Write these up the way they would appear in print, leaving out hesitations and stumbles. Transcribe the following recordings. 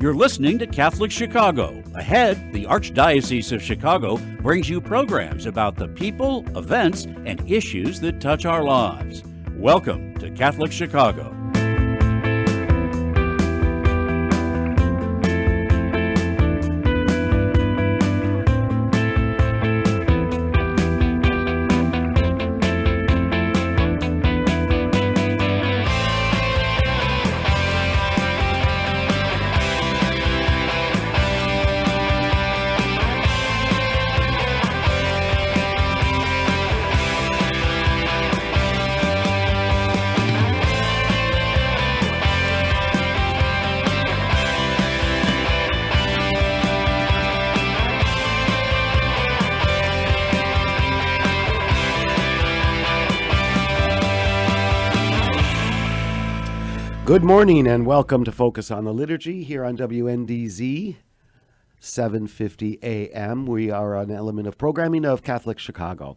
You're listening to Catholic Chicago. Ahead, the Archdiocese of Chicago brings you programs about the people, events, and issues that touch our lives. Welcome to Catholic Chicago. Good morning and welcome to Focus on the Liturgy here on WNDZ 750 AM. We are an element of programming of Catholic Chicago.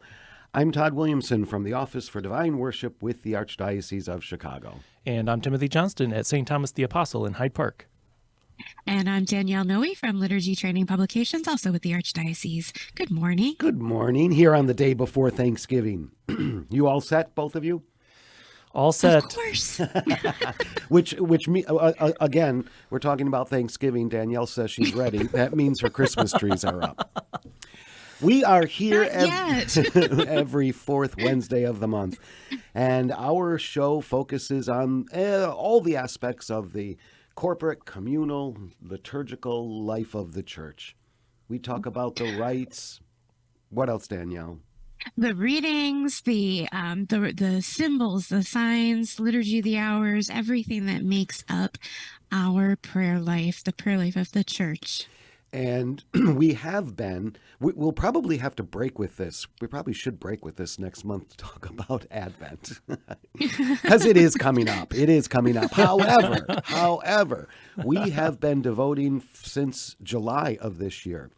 I'm Todd Williamson from the Office for Divine Worship with the Archdiocese of Chicago. And I'm Timothy Johnston at St. Thomas the Apostle in Hyde Park. And I'm Danielle Noe from Liturgy Training Publications, also with the Archdiocese. Good morning. Good morning, here on the day before Thanksgiving. You all set, both of you? All set. Of course. Which again, we're talking about Thanksgiving. Danielle says she's ready. That means her Christmas trees are up. We are here every fourth Wednesday of the month, and our show focuses on all the aspects of the corporate, communal, liturgical life of the church. We talk about the rites. What else, Danielle? The readings, the symbols, the signs, liturgy of the hours, everything that makes up our prayer life, the prayer life of the church. And we'll probably have to break with this. We probably should break with this next month to talk about Advent. Because it is coming up. It is coming up. However, we have been devoting since July of this year.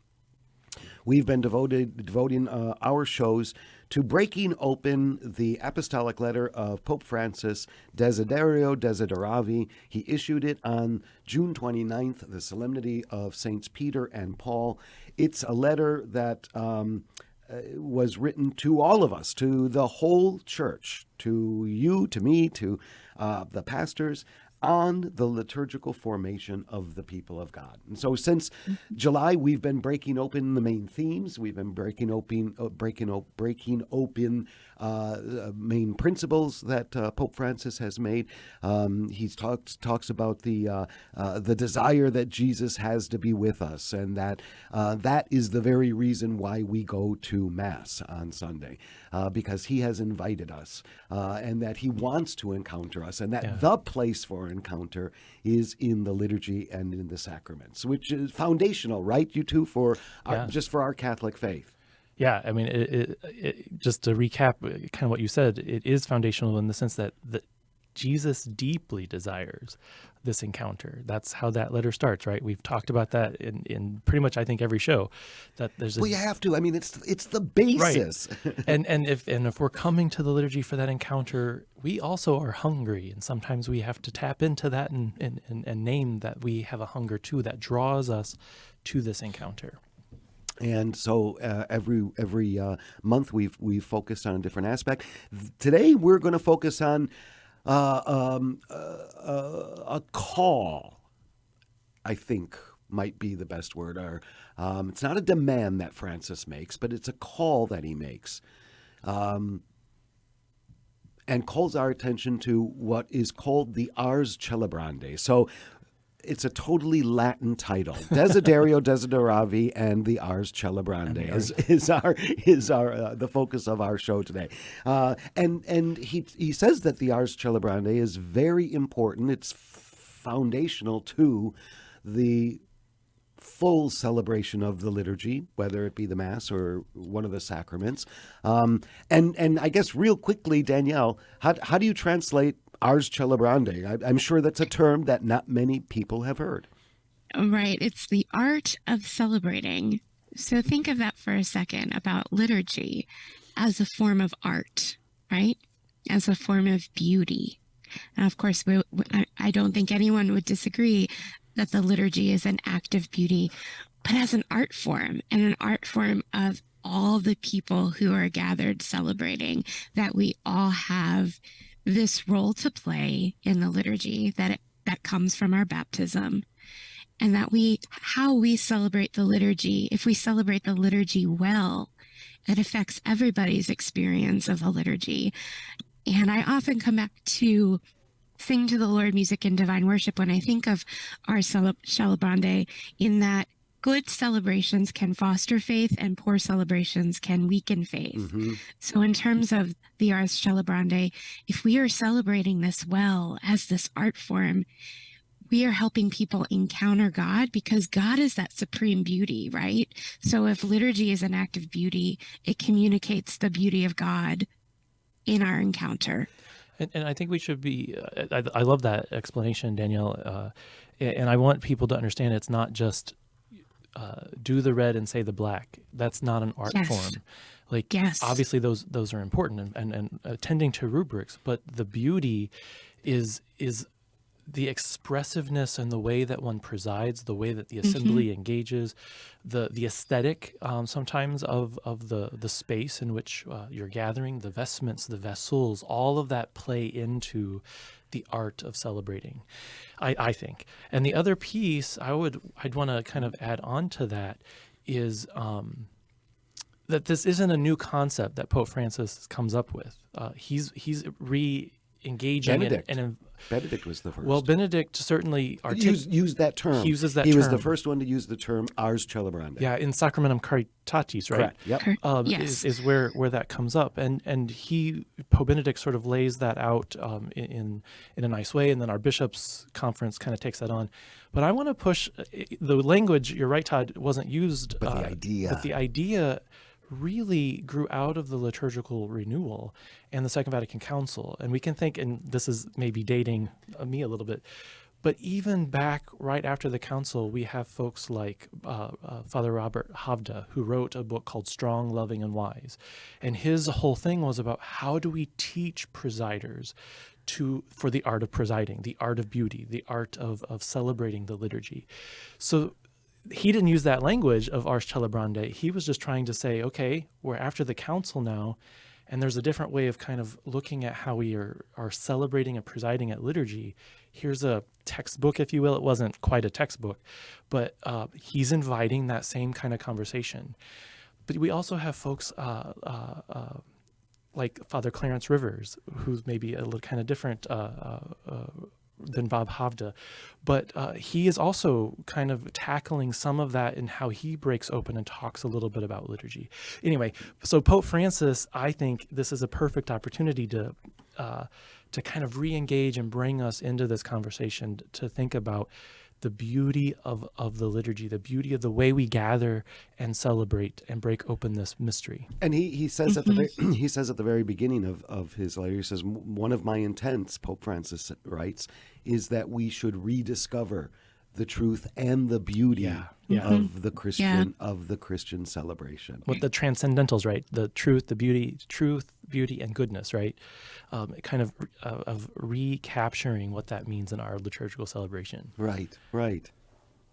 We've been devoting our shows to breaking open the apostolic letter of Pope Francis, Desiderio Desideravi. He issued it on June 29th, the Solemnity of Saints Peter and Paul. It's a letter that was written to all of us, to the whole church, to you, to me, to the pastors, on the liturgical formation of the people of God. And so since July, we've been breaking open the main themes. We've been breaking open main principles that Pope Francis has made. He talks about the desire that Jesus has to be with us, and that that is the very reason why we go to Mass on Sunday, because he has invited us, and that he wants to encounter us, and that the place for encounter is in the liturgy and in the sacraments, which is foundational, right? You two, just for our Catholic faith. Yeah, I mean, just to recap kind of what you said, it is foundational in the sense that Jesus deeply desires this encounter. That's how that letter starts, right? We've talked about that in pretty much, I think, every show. That there's you have to. I mean, it's the basis. Right. and if we're coming to the liturgy for that encounter, we also are hungry, and sometimes we have to tap into that and name that we have a hunger too that draws us to this encounter. And so every month we've focused on a different aspect. Today we're going to focus on a call, I think might be the best word. Or it's not a demand that Francis makes, but it's a call that he makes, and calls our attention to what is called the Ars Celebrandi. So it's a totally Latin title. Desiderio Desideravi and the Ars Celebrandi is our the focus of our show today. And he says that the Ars Celebrandi is very important. It's foundational to the full celebration of the liturgy, whether it be the Mass or one of the sacraments. And I guess real quickly, Danielle, how do you translate Ars Celebrandi? I'm sure that's a term that not many people have heard. Right. It's the art of celebrating. So think of that for a second, about liturgy as a form of art, right? As a form of beauty. And of course, I don't think anyone would disagree. that the liturgy is an act of beauty, but as an art form, and an art form of all the people who are gathered celebrating, that we all have this role to play in the liturgy that comes from our baptism, and that how we celebrate the liturgy, if we celebrate the liturgy well, it affects everybody's experience of the liturgy. And I often come back to sing to the Lord music in divine worship when I think of our celebrandi, in that good celebrations can foster faith and poor celebrations can weaken faith. Mm-hmm. So in terms of the Ars Celebrandi, if we are celebrating this well as this art form, we are helping people encounter God, because God is that supreme beauty, right? So if liturgy is an act of beauty, it communicates the beauty of God in our encounter. And I think we should be, I love that explanation, Danielle. And I want people to understand it's not just do the red and say the black. That's not an art Yes. form. Like, Yes. obviously those are important and attending to rubrics, but the beauty is the expressiveness and the way that one presides, the way that the assembly engages, the aesthetic sometimes of the space in which you're gathering, the vestments, the vessels, all of that play into the art of celebrating, I think. And the other piece I'd want to kind of add on to that is that this isn't a new concept that Pope Francis comes up with. He's re-engaging and Benedict was the first. well, Benedict certainly used that term. He uses that He was term. the first one to use the term Ars Celebrandi. Yeah, in Sacramentum Caritatis, right? Correct. Yep. Yes. Is where that comes up, and Pope Benedict sort of lays that out in a nice way, and then our bishops' conference kind of takes that on. But I want to push the language. You're right, Todd, wasn't used, But the idea really grew out of the liturgical renewal and the Second Vatican Council. And we can think, and this is maybe dating me a little bit, but even back right after the council, we have folks like Father Robert Havda, who wrote a book called Strong, Loving, and Wise. And his whole thing was about how do we teach presiders for the art of presiding, the art of beauty, the art of celebrating the liturgy. So he didn't use that language of Ars Celebrandi. He was just trying to say, okay, we're after the council now, and there's a different way of kind of looking at how we are celebrating and presiding at liturgy. Here's a textbook, if you will. It wasn't quite a textbook, but he's inviting that same kind of conversation. But we also have folks like Father Clarence Rivers, who's maybe a little kind of different than Bob Havda, but he is also kind of tackling some of that in how he breaks open and talks a little bit about liturgy. Anyway, so Pope Francis, I think this is a perfect opportunity to kind of re-engage and bring us into this conversation, to think about the beauty of the liturgy, the beauty of the way we gather and celebrate and break open this mystery. And he says at the very beginning of his letter, he says, one of my intents, Pope Francis writes, is that we should rediscover the truth and the beauty of the Christian celebration. What the transcendentals, right? The truth, beauty, and goodness, right? Kind of recapturing what that means in our liturgical celebration. Right.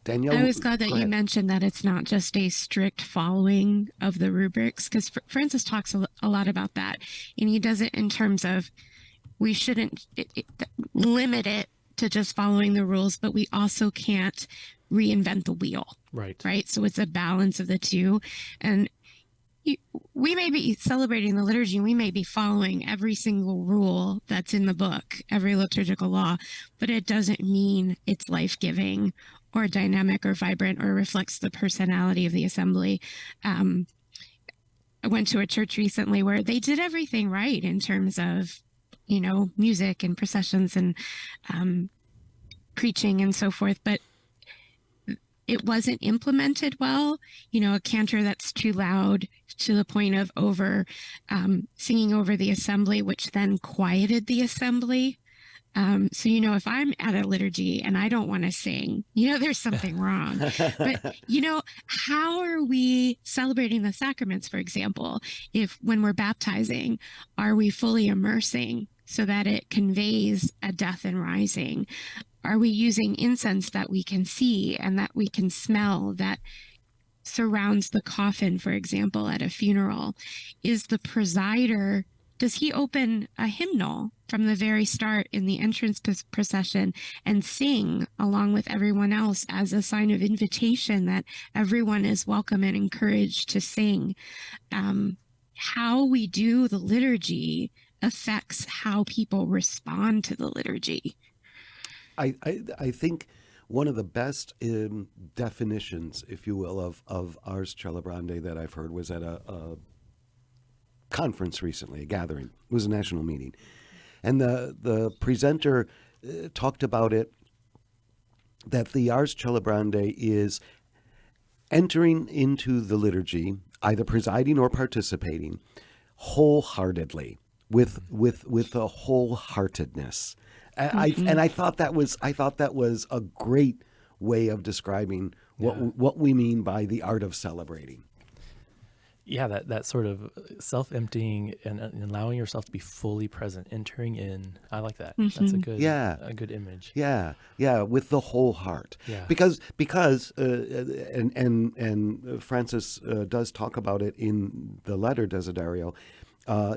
Danielle, I was glad that you mentioned that it's not just a strict following of the rubrics, because Francis talks a lot about that, and he does it in terms of we shouldn't limit it to just following the rules, but we also can't reinvent the wheel. Right. So it's a balance of the two. And we may be celebrating the liturgy, we may be following every single rule that's in the book, every liturgical law, but it doesn't mean it's life-giving or dynamic or vibrant or reflects the personality of the assembly. I went to a church recently where they did everything right in terms of, music and processions and preaching and so forth, but it wasn't implemented well. A cantor that's too loud to the point of singing over the assembly, which then quieted the assembly. So, if I'm at a liturgy and I don't want to sing, there's something wrong. But, how are we celebrating the sacraments, for example, if when we're baptizing, are we fully immersing so that it conveys a death and rising? Are we using incense that we can see and that we can smell, that surrounds the coffin, for example, at a funeral? Is the presider, does he open a hymnal from the very start in the entrance procession and sing along with everyone else as a sign of invitation that everyone is welcome and encouraged to sing? How we do the liturgy affects how people respond to the liturgy. I think one of the best definitions, if you will, of ars celebrandi that I've heard was at a conference recently, a gathering. It was a national meeting. And the presenter talked about it, that the ars celebrandi is entering into the liturgy, either presiding or participating, wholeheartedly, with a wholeheartedness. And I thought that was a great way of describing what we mean by the art of celebrating. Yeah, that sort of self-emptying and allowing yourself to be fully present, entering in. I like that. That's a good image. Yeah, with the whole heart. Yeah. Because and Francis does talk about it in the letter Desiderio.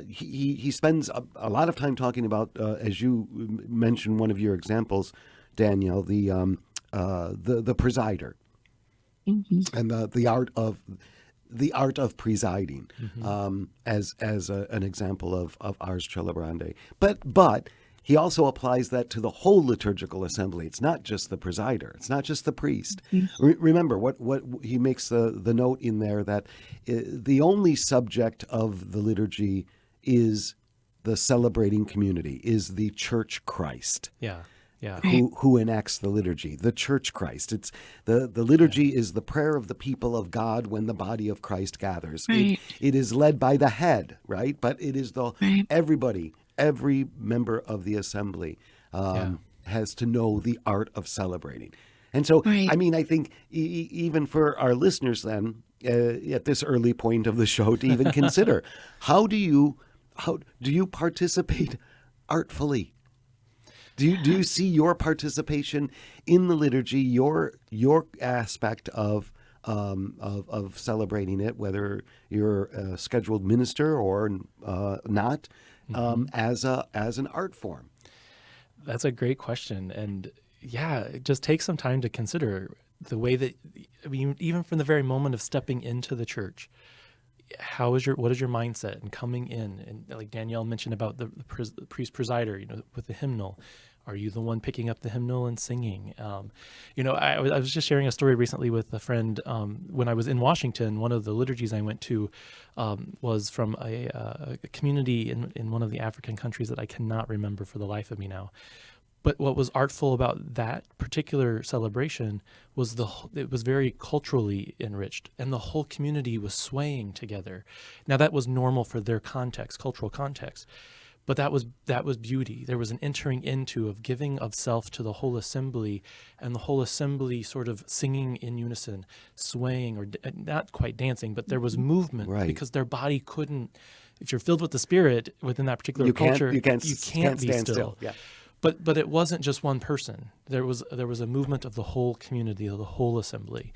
He spends a lot of time talking about, as you mentioned, one of your examples, Danielle, the presider, and the art of presiding, as an example of ars celebrandi. But he also applies that to the whole liturgical assembly. It's not just the presider. It's not just the priest. Remember what he makes the note in there, that the only subject of the liturgy is the celebrating community, is the Church Christ. Yeah. Who enacts the liturgy, the Church Christ. It's the liturgy is the prayer of the people of God when the body of Christ gathers. Right. It is led by the head, right? But it is everybody, every member of the assembly has to know the art of celebrating. And so, I mean, I think even for our listeners then, at this early point of the show, to even consider, how do you participate artfully? Do you see your participation in the liturgy, your aspect of celebrating it, whether you're a scheduled minister or not, as an art form? That's a great question, and just take some time to consider the way that, I mean, even from the very moment of stepping into the church, what is your mindset and coming in? And like Danielle mentioned about the priest presider, with the hymnal. Are you the one picking up the hymnal and singing? I was just sharing a story recently with a friend. When I was in Washington, one of the liturgies I went to was from a community in one of the African countries that I cannot remember for the life of me now. But what was artful about that particular celebration was it was very culturally enriched, and the whole community was swaying together. Now that was normal for their context, cultural context. But that was beauty. There was an entering into of giving of self to the whole assembly, and the whole assembly sort of singing in unison, swaying, or not quite dancing, but there was movement, because their body couldn't. If you're filled with the Spirit within that particular culture, you can't be still. Yeah. But it wasn't just one person. There was a movement of the whole community, of the whole assembly.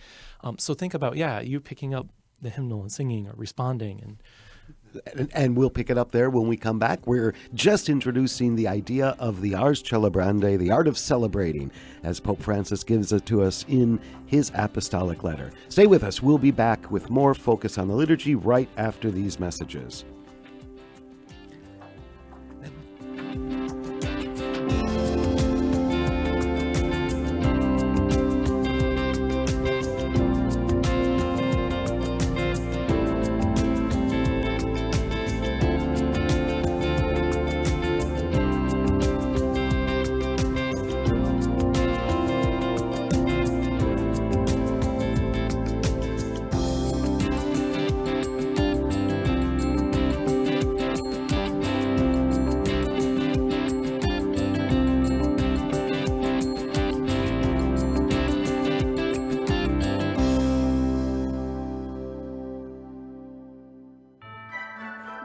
So think about you picking up the hymnal and singing or responding And we'll pick it up there when we come back. We're just introducing the idea of the ars celebrandi, the art of celebrating, as Pope Francis gives it to us in his apostolic letter. Stay with us. We'll be back with more focus on the liturgy right after these messages.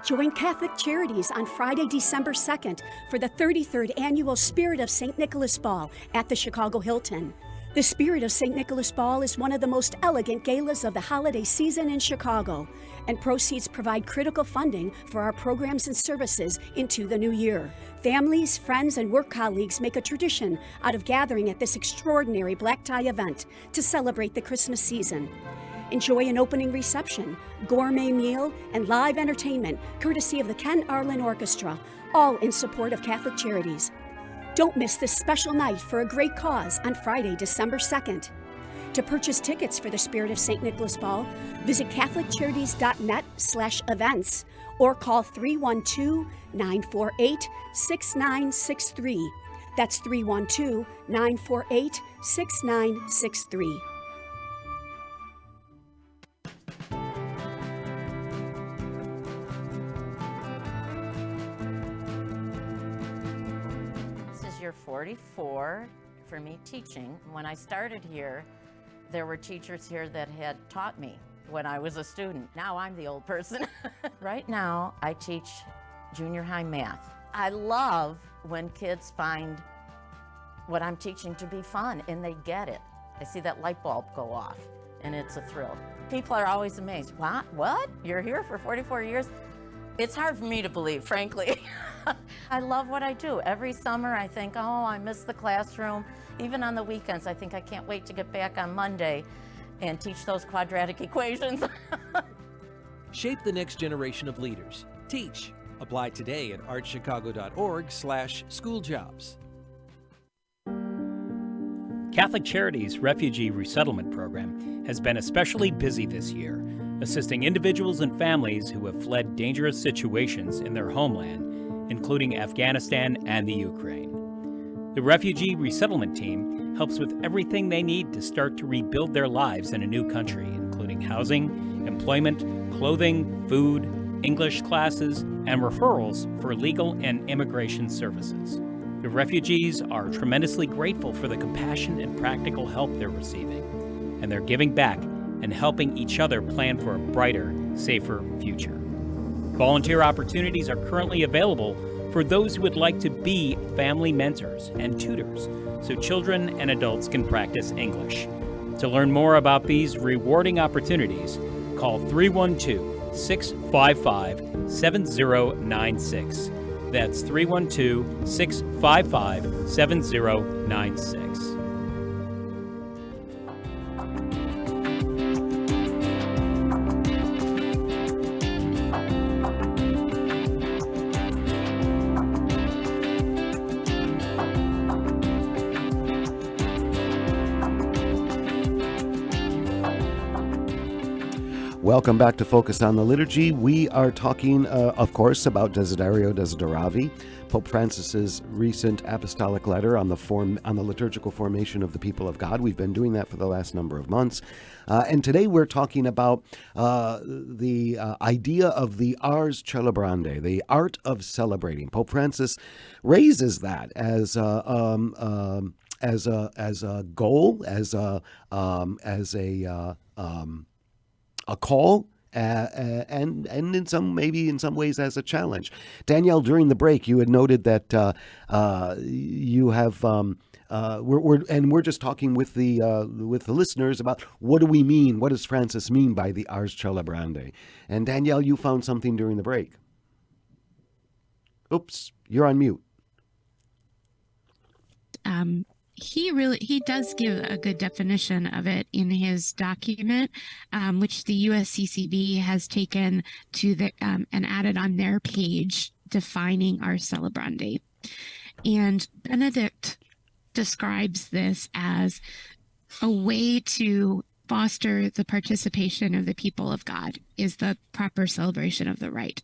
Join Catholic Charities on Friday, December 2nd for the 33rd Annual Spirit of St. Nicholas Ball at the Chicago Hilton. The Spirit of St. Nicholas Ball is one of the most elegant galas of the holiday season in Chicago, and proceeds provide critical funding for our programs and services into the new year. Families, friends, and work colleagues make a tradition out of gathering at this extraordinary black tie event to celebrate the Christmas season. Enjoy an opening reception, gourmet meal, and live entertainment courtesy of the Ken Arlen Orchestra, all in support of Catholic Charities. Don't miss this special night for a great cause on Friday, December 2nd. To purchase tickets for the Spirit of St. Nicholas Ball, visit catholiccharities.net/events or call 312-948-6963. That's 312-948-6963. Year 44 for me teaching. When I started here, there were teachers here that had taught me when I was a student. Now I'm the old person. Right now, I teach junior high math. I love when kids find what I'm teaching to be fun and they get it. I see that light bulb go off and it's a thrill. People are always amazed. What? You're here for 44 years? It's hard for me to believe, frankly. I love what I do. Every summer I think, oh, I miss the classroom. Even on the weekends, I think I can't wait to get back on Monday and teach those quadratic equations. Shape the next generation of leaders. Teach. Apply today at archchicago.org/schooljobs. Catholic Charities Refugee Resettlement Program has been especially busy this year, assisting individuals and families who have fled dangerous situations in their homeland, including Afghanistan and the Ukraine. The Refugee Resettlement Team helps with everything they need to start to rebuild their lives in a new country, including housing, employment, clothing, food, English classes, and referrals for legal and immigration services. The refugees are tremendously grateful for the compassion and practical help they're receiving, and they're giving back and helping each other plan for a brighter, safer future. Volunteer opportunities are currently available for those who would like to be family mentors and tutors, so children and adults can practice English. To learn more about these rewarding opportunities, call 312-655-7096. That's 312-655-7096. Welcome back to Focus on the Liturgy. We are talking, of course, about Desiderio Desideravi, Pope Francis's recent apostolic letter on the liturgical formation of the people of God. We've been doing that for the last number of months. And today we're talking about the idea of the ars celebrandi, the art of celebrating. Pope Francis raises that as a goal, as a call, and in some ways as a challenge. Danielle, during the break, you had noted that you have we're just talking with the listeners about what do we mean? What does Francis mean by the ars celebrandi? And Danielle, you found something during the break. Oops, you're on mute. He does give a good definition of it in his document, which the USCCB has taken to and added on their page, defining ars celebrandi. And Benedict describes this as a way to foster the participation of the people of God is the proper celebration of the rite.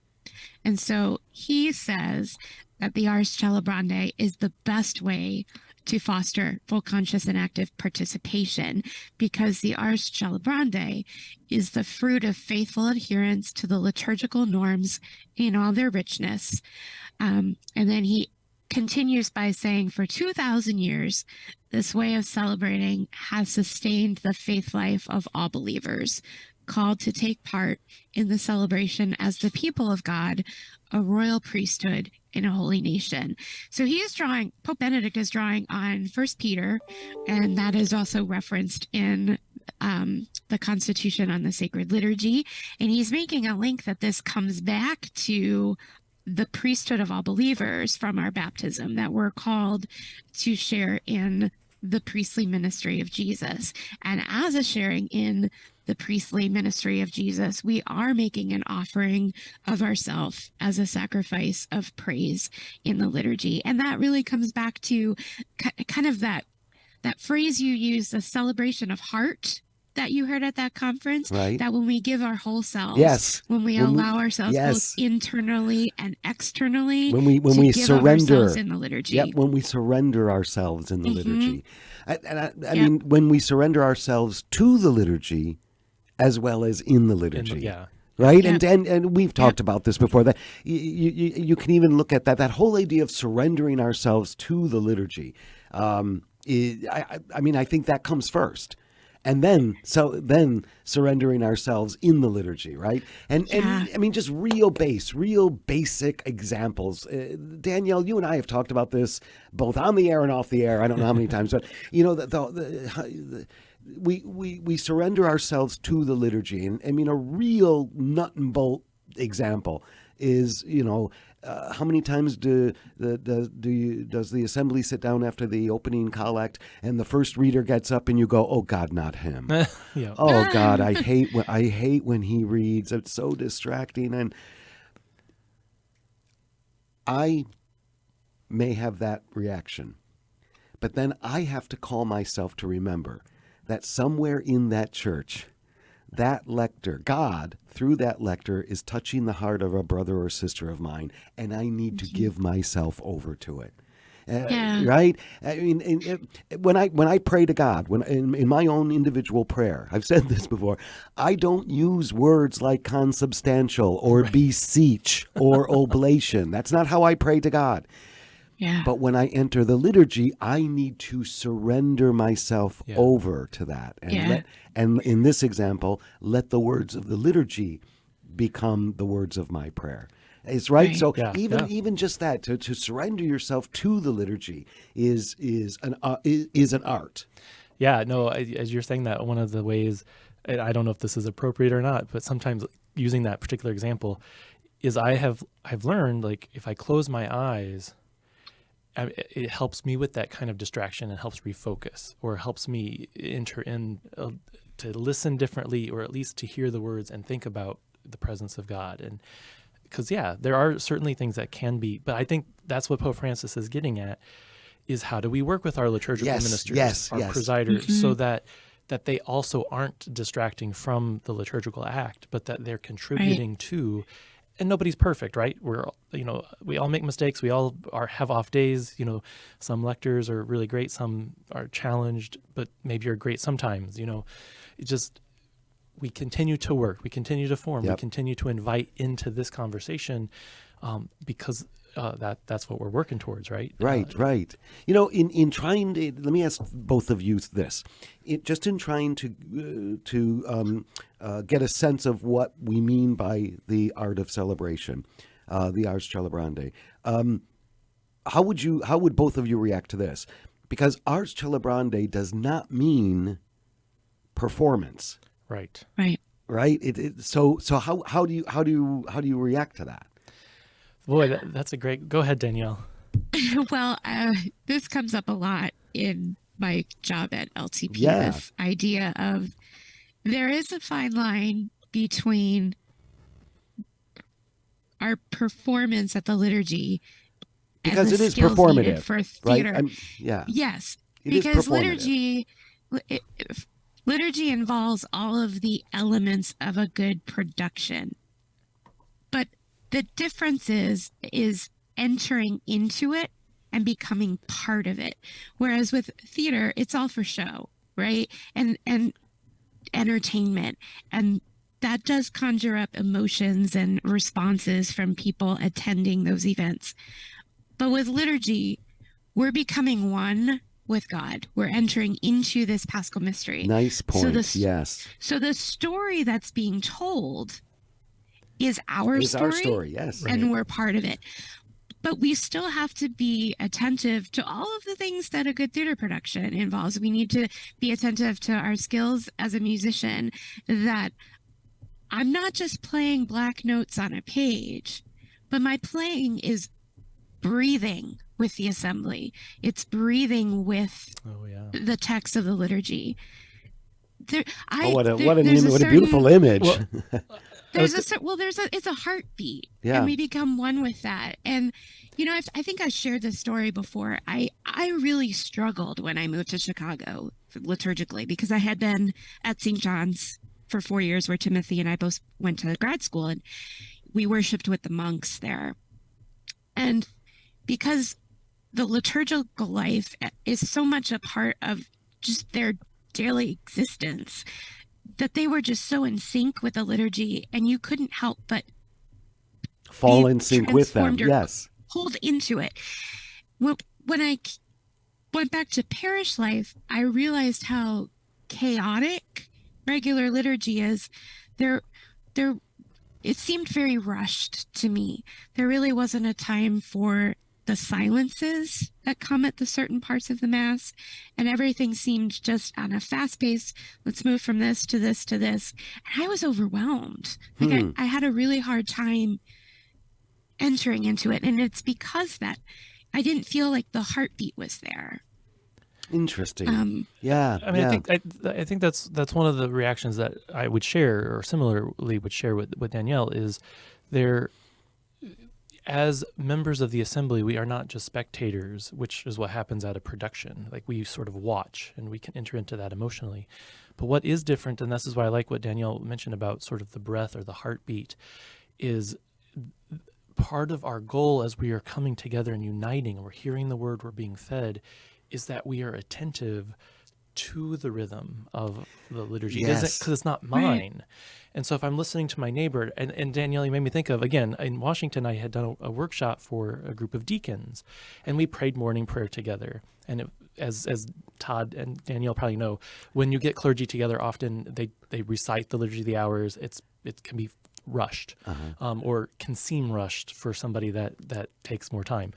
And so he says that the ars celebrandi is the best way to foster full conscious and active participation, because the ars celebrandi is the fruit of faithful adherence to the liturgical norms in all their richness. And then he continues by saying, for 2,000 years, this way of celebrating has sustained the faith life of all believers, called to take part in the celebration as the people of God, a royal priesthood, in a holy nation. So Pope Benedict is drawing on 1 Peter, and that is also referenced in the Constitution on the Sacred Liturgy. And he's making a link that this comes back to the priesthood of all believers from our baptism, that we're called to share in the priestly ministry of Jesus. And as a sharing in the priestly ministry of Jesus, we are making an offering of ourselves as a sacrifice of praise in the liturgy. And that really comes back to kind of that phrase you use, the celebration of heart, that you heard at that conference, right? That when we give our whole selves, yes, when we allow ourselves both internally and externally, when we give surrender ourselves in the liturgy. Yep, when we surrender ourselves in the liturgy. I Yep. mean, when we surrender ourselves to the liturgy as well as in the liturgy. Right? Yep. And we've talked about this before, that you can even look at that whole idea of surrendering ourselves to the liturgy. I mean, I think that comes first. And then surrendering ourselves in the liturgy, right? And I mean, just real basic examples. Danielle, you and I have talked about this both on the air and off the air. I don't know how many times, but you know, we surrender ourselves to the liturgy. And I mean, a real nut and bolt example is, you know, how many times does the assembly sit down after the opening collect and the first reader gets up and you go, oh God, not him. Yeah. Oh God, I hate when he reads. It's so distracting. And I may have that reaction, but then I have to call myself to remember that somewhere in that church, that lector, God, through that lector, is touching the heart of a brother or sister of mine, and I need to give myself over to it. Right? I mean, when I pray to God, when in my own individual prayer, I've said this before, I don't use words like consubstantial or beseech or oblation. That's not how I pray to God. Yeah. But when I enter the liturgy, I need to surrender myself over to that. And and in this example, let the words of the liturgy become the words of my prayer. It's right. So even just that, to surrender yourself to the liturgy is an art. Yeah, no, as you're saying that, one of the ways, and I don't know if this is appropriate or not, but sometimes using that particular example is I've learned, like, if I close my eyes, it helps me with that kind of distraction and helps refocus, or helps me enter in to listen differently, or at least to hear the words and think about the presence of God. And because, there are certainly things that can be, but I think that's what Pope Francis is getting at, is how do we work with our liturgical ministers, our presiders, so that they also aren't distracting from the liturgical act, but that they're contributing to. And nobody's perfect, right? We all make mistakes. We all have off days. You know, some lectors are really great, some are challenged, but maybe are great sometimes. You know, it just, we continue to work, we continue to form, we continue to invite into this conversation, because that's what we're working towards, right? Right. You know, in trying to, let me ask both of you this, just in trying to get a sense of what we mean by the art of celebration, the ars celebrandi. How would both of you react to this? Because ars celebrandi does not mean performance. Right. So how do you react to that? Boy, that's a great. Go ahead, Danielle. Well, this comes up a lot in my job at LTP. This idea of there is a fine line between our performance at the liturgy, because and the it is skills performative needed for theater. Right? Yes, it because is performative. liturgy involves all of the elements of a good production, but the difference is entering into it and becoming part of it. Whereas with theater, it's all for show, right? And entertainment. And that does conjure up emotions and responses from people attending those events. But with liturgy, we're becoming one with God. We're entering into this Paschal mystery. Nice point. Yes. So the story that's being told is our story. Yes. And we're part of it. But we still have to be attentive to all of the things that a good theater production involves. We need to be attentive to our skills as a musician, that I'm not just playing black notes on a page, but my playing is breathing with the assembly. It's breathing with the text of the liturgy. What a beautiful image. It's a heartbeat, and we become one with that. And I think I shared this story before. I really struggled when I moved to Chicago liturgically, because I had been at St. John's for 4 years, where Timothy and I both went to grad school, and we worshiped with the monks there. And because the liturgical life is so much a part of just their daily existence, that they were just so in sync with the liturgy, and you couldn't help but fall in sync with them. Yes. Hold into it. When I went back to parish life, I realized how chaotic regular liturgy is. It seemed very rushed to me. There really wasn't a time for the silences that come at the certain parts of the Mass, and everything seemed just on a fast pace. Let's move from this to this to this. And I was overwhelmed. I had a really hard time entering into it. And it's because that I didn't feel like the heartbeat was there. Interesting. I think that's one of the reactions that I would share, or similarly would share with Danielle, is there, as members of the assembly, we are not just spectators, which is what happens at a production. Like, we sort of watch, and we can enter into that emotionally. But what is different, and this is why I like what Danielle mentioned about sort of the breath or the heartbeat, is part of our goal as we are coming together and uniting, and we're hearing the word, we're being fed, is that we are attentive to the rhythm of the liturgy. Yes. Because it's not mine. Right. And so if I'm listening to my neighbor, and Danielle, you made me think of, again, in Washington, I had done a workshop for a group of deacons, and we prayed morning prayer together. And as Todd and Danielle probably know, when you get clergy together, often they recite the Liturgy of the Hours. It can be rushed, or can seem rushed for somebody that takes more time.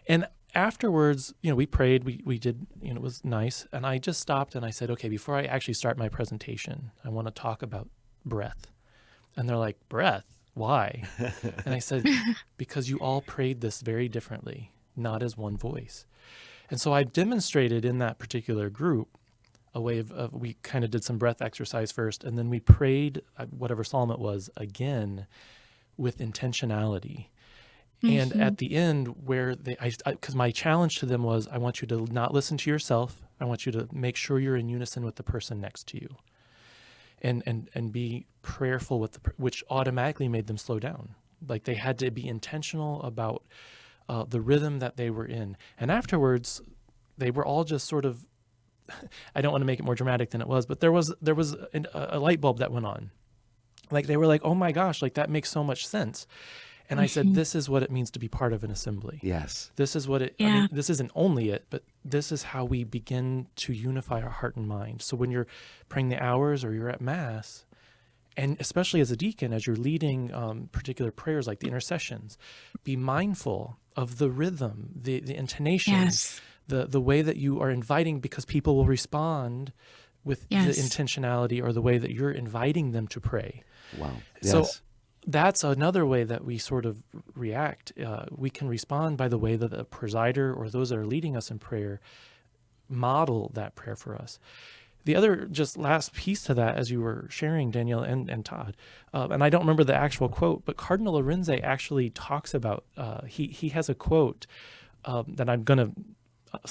And afterwards, we prayed, we did, it was nice. And I just stopped and I said, okay, before I actually start my presentation, I want to talk about breath. And they're like, breath? Why? And I said, because you all prayed this very differently, not as one voice. And so I demonstrated in that particular group a way of we kind of did some breath exercise first, and then we prayed whatever psalm it was again with intentionality. And at the end, where because my challenge to them was, I want you to not listen to yourself. I want you to make sure you're in unison with the person next to you, and be prayerful with which automatically made them slow down. Like, they had to be intentional about the rhythm that they were in. And afterwards, they were all just sort of, I don't want to make it more dramatic than it was, but there was a light bulb that went on. Like, they were like, oh my gosh, like, that makes so much sense. And I said, this is what it means to be part of an assembly. Yes. This is what I mean, this isn't only it, but this is how we begin to unify our heart and mind. So when you're praying the hours or you're at Mass, and especially as a deacon, as you're leading particular prayers like the intercessions, be mindful of the rhythm, the intonation, the way that you are inviting, because people will respond with the intentionality or the way that you're inviting them to pray. Wow. So that's another way that we sort of react. We can respond by the way that the presider or those that are leading us in prayer model that prayer for us. The other just last piece to that, as you were sharing, Danielle and Todd, and I don't remember the actual quote, but Cardinal Lorenze actually talks about, he has a quote that I'm going to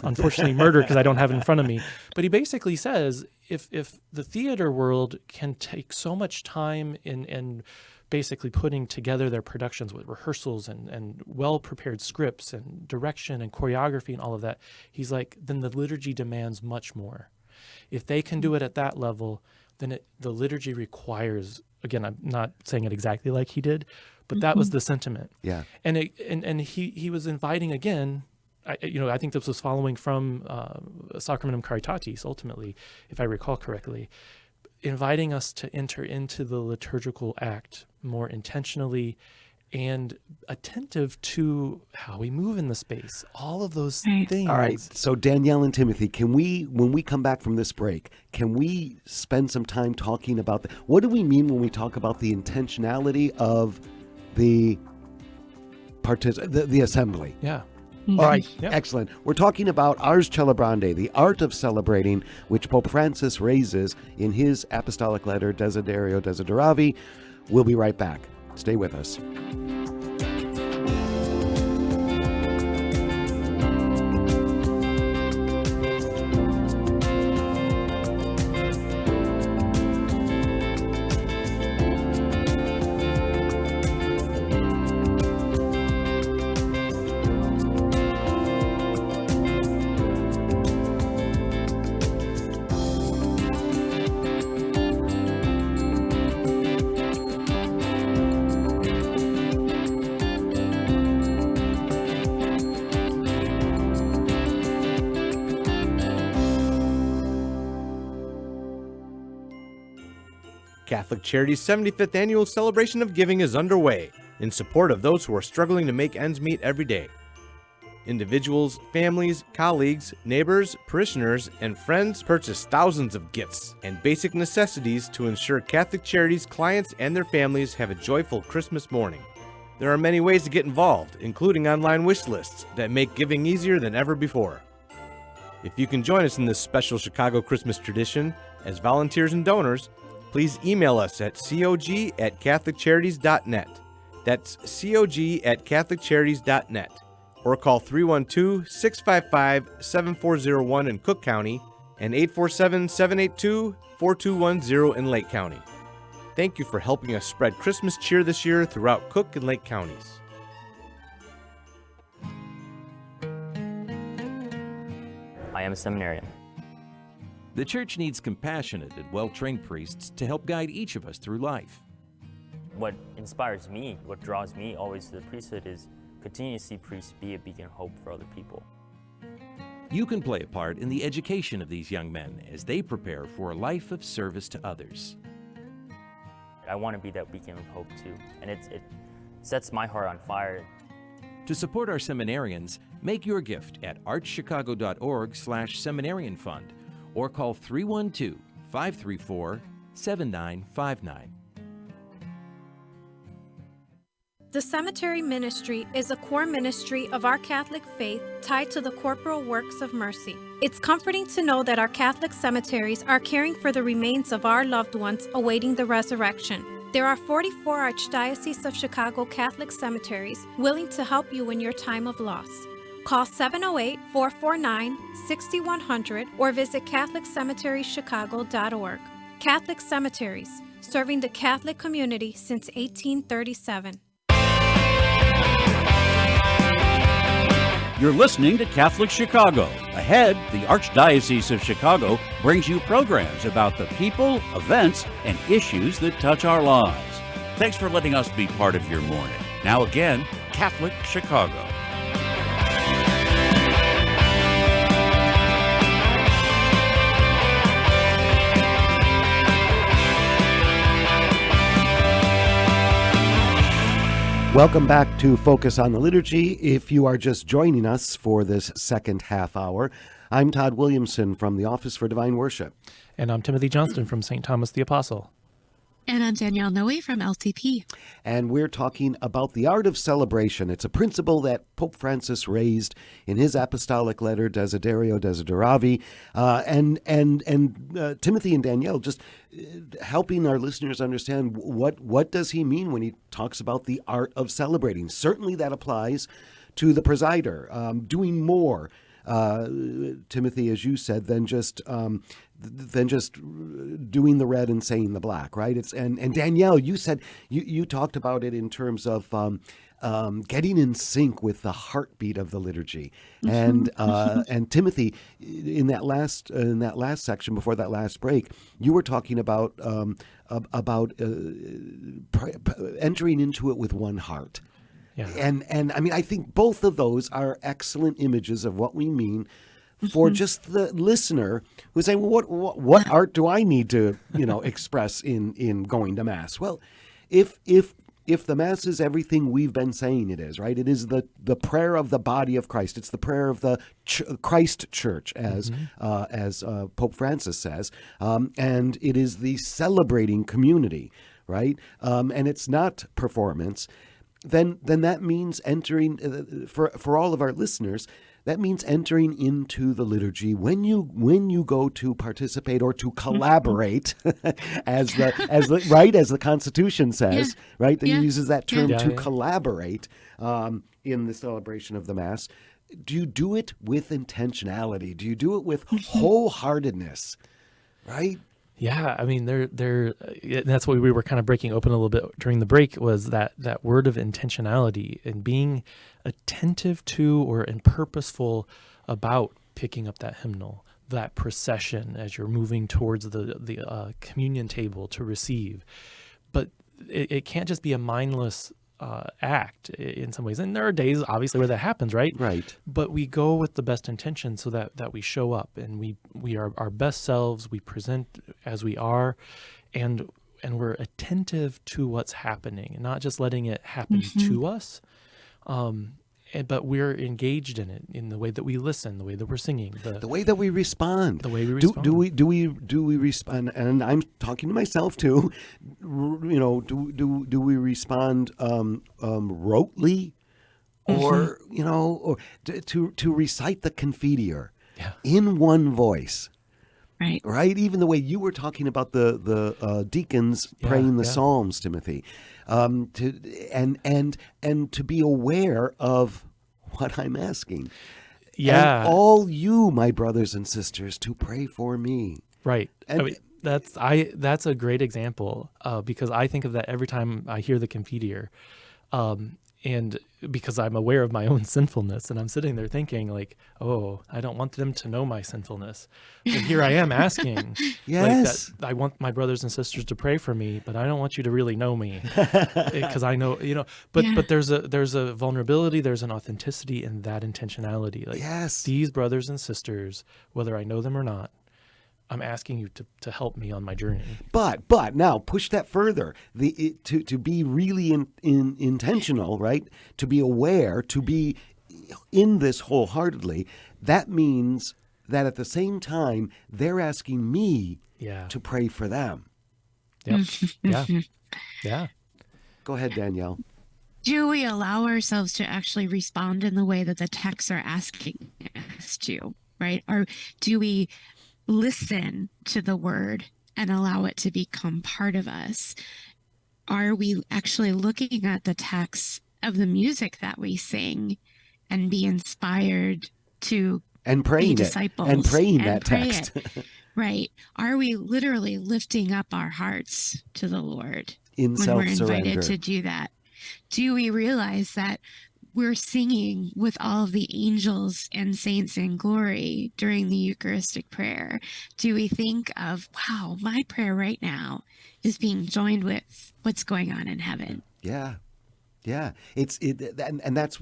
unfortunately murder because I don't have it in front of me, but he basically says, if the theater world can take so much time in basically putting together their productions with rehearsals and well-prepared scripts and direction and choreography and all of that, he's like, then the liturgy demands much more. If they can do it at that level, then the liturgy requires, again, I'm not saying it exactly like he did, but that was the sentiment. Yeah. And he was inviting, again, I think this was following from Sacramentum Caritatis, ultimately, if I recall correctly, inviting us to enter into the liturgical act more intentionally and attentive to how we move in the space, all of those things. All right. So Danielle and Timothy, when we come back from this break, can we spend some time talking about what do we mean when we talk about the intentionality of the assembly? Yeah. All right, excellent. We're talking about Ars Celebrandi, the art of celebrating, which Pope Francis raises in his apostolic letter, Desiderio Desideravi. We'll be right back. Stay with us. Catholic Charity's 75th annual celebration of giving is underway in support of those who are struggling to make ends meet every day. Individuals, families, colleagues, neighbors, parishioners, and friends purchase thousands of gifts and basic necessities to ensure Catholic Charity's clients and their families have a joyful Christmas morning. There are many ways to get involved, including online wish lists that make giving easier than ever before. If you can join us in this special Chicago Christmas tradition as volunteers and donors, please email us at cog@catholiccharities.net. That's cog@catholiccharities.net. Or call 312-655-7401 in Cook County and 847-782-4210 in Lake County. Thank you for helping us spread Christmas cheer this year throughout Cook and Lake counties. I am a seminarian. The Church needs compassionate and well-trained priests to help guide each of us through life. What inspires me, what draws me always to the priesthood is continue to see priests be a beacon of hope for other people. You can play a part in the education of these young men as they prepare for a life of service to others. I want to be that beacon of hope too, and it sets my heart on fire. To support our seminarians, make your gift at archchicago.org/seminarian fund or call 312-534-7959. The cemetery ministry is a core ministry of our Catholic faith tied to the corporal works of mercy. It's comforting to know that our Catholic cemeteries are caring for the remains of our loved ones awaiting the resurrection. There are 44 Archdiocese of Chicago Catholic cemeteries willing to help you in your time of loss. Call 708-449-6100 or visit CatholicCemeteriesChicago.org. Catholic Cemeteries, serving the Catholic community since 1837. You're listening to Catholic Chicago. Ahead, the Archdiocese of Chicago brings you programs about the people, events, and issues that touch our lives. Thanks for letting us be part of your morning. Now again, Catholic Chicago. Welcome back to Focus on the Liturgy. If you are just joining us for this second half hour, I'm Todd Williamson from the Office for Divine Worship. And I'm Timothy Johnston from St. Thomas the Apostle. And I'm Danielle Noe from LTP. And we're talking about the art of celebration. It's a principle that Pope Francis raised in his apostolic letter, Desiderio Desideravi. And Timothy and Danielle just helping our listeners understand what does he mean when he talks about the art of celebrating. Certainly that applies to the presider, doing more, Timothy, as you said, than just doing the red and saying the black, right? And Danielle, you said you talked about it in terms of getting in sync with the heartbeat of the liturgy, and Timothy, in that last section before that last break, you were talking about entering into it with one heart. Yeah. And I mean, I think both of those are excellent images of what we mean for just the listener who's saying, well, what art do I need to, express in going to Mass? Well, if the Mass is everything we've been saying it is, right? It is the prayer of the body of Christ. It's the prayer of the Christ Church, as Pope Francis says, and it is the celebrating community, right? And it's not performance. Then that means entering for all of our listeners. That means entering into the liturgy when you go to participate or to collaborate, as the Constitution says, right? That uses that term to collaborate in the celebration of the Mass. Do you do it with intentionality? Do you do it with wholeheartedness? Right? Yeah, I mean, that's what we were kind of breaking open a little bit during the break, was that word of intentionality and being attentive to and purposeful about picking up that hymnal, that procession as you're moving towards the communion table to receive. But it can't just be a mindless act in some ways. And there are days, obviously, where that happens, right? Right. But we go with the best intention so that we show up and we are our best selves, we present as we are, and we're attentive to what's happening and not just letting it happen to us. But we're engaged in it in the way that we listen, the way that we're singing, the way that we respond. The way we respond. Do we respond? And I'm talking to myself too. Do we respond rotely, or or to recite the Confiteor in one voice? Right. Even the way you were talking about the deacons praying the Psalms, Timothy, to be aware of what I'm asking. Yeah. And all you, my brothers and sisters, to pray for me. Right. And, I mean, that's a great example because I think of that every time I hear the Confiteor. And because I'm aware of my own sinfulness, and I'm sitting there thinking like, oh, I don't want them to know my sinfulness. But here I am asking, yes, like, that I want my brothers and sisters to pray for me, but I don't want you to really know me because I know, but there's a vulnerability, there's an authenticity in that intentionality. Like, these brothers and sisters, whether I know them or not, I'm asking you to help me on my journey. But now push that further. To be really intentional, right? To be aware, to be in this wholeheartedly. That means that at the same time they're asking me to pray for them. Yep. Yeah. Go ahead, Danielle. Do we allow ourselves to actually respond in the way that the texts are asking us to, right? Or do we listen to the word and allow it to become part of us? Are we actually looking at the text of the music that we sing and be inspired to be disciples and praying and that pray text? Right. Are we literally lifting up our hearts to the Lord in when we're self-surrender? invited to do that? Do we realize that we're singing with all of the angels and saints in glory during the Eucharistic prayer? Do we think of, wow, my prayer right now is being joined with what's going on in heaven? Yeah. And that's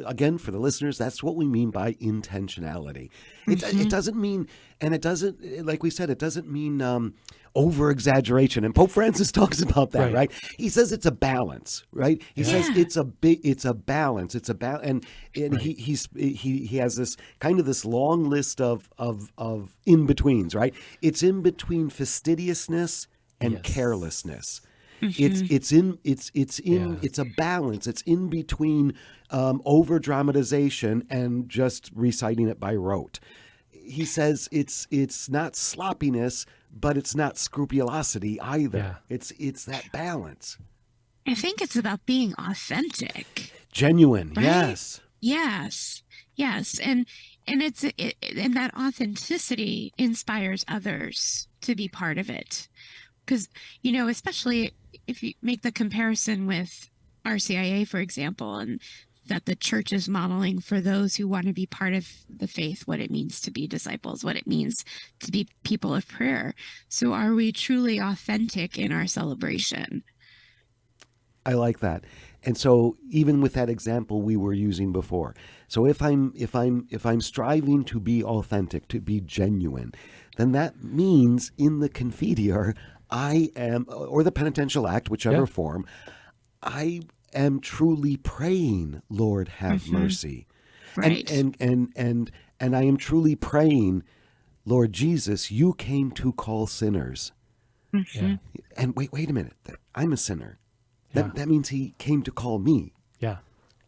again, for the listeners, that's what we mean by intentionality. It doesn't mean, and it doesn't, like we said, it doesn't mean over exaggeration. And Pope Francis talks about that, right? He says it's a balance, right? He says it's a balance. It's a balance, and he has this kind of this long list of in betweens, right? It's in between fastidiousness and carelessness. It's a balance. It's in between over dramatization and just reciting it by rote. He says it's not sloppiness, but it's not scrupulosity either. Yeah. It's that balance. I think it's about being authentic, genuine. Right? Yes, and and that authenticity inspires others to be part of it, because especially if you make the comparison with RCIA, for example, and that the church is modeling for those who want to be part of the faith, what it means to be disciples, what it means to be people of prayer. So are we truly authentic in our celebration? I like that. And so even with that example we were using before, so if I'm striving to be authentic, to be genuine, then that means in the Confiteor I am, or the penitential act, whichever form, I am truly praying, Lord, have mercy. Right. And I am truly praying, Lord Jesus, you came to call sinners. Yeah. And wait a minute, I'm a sinner. That means he came to call me. Yeah.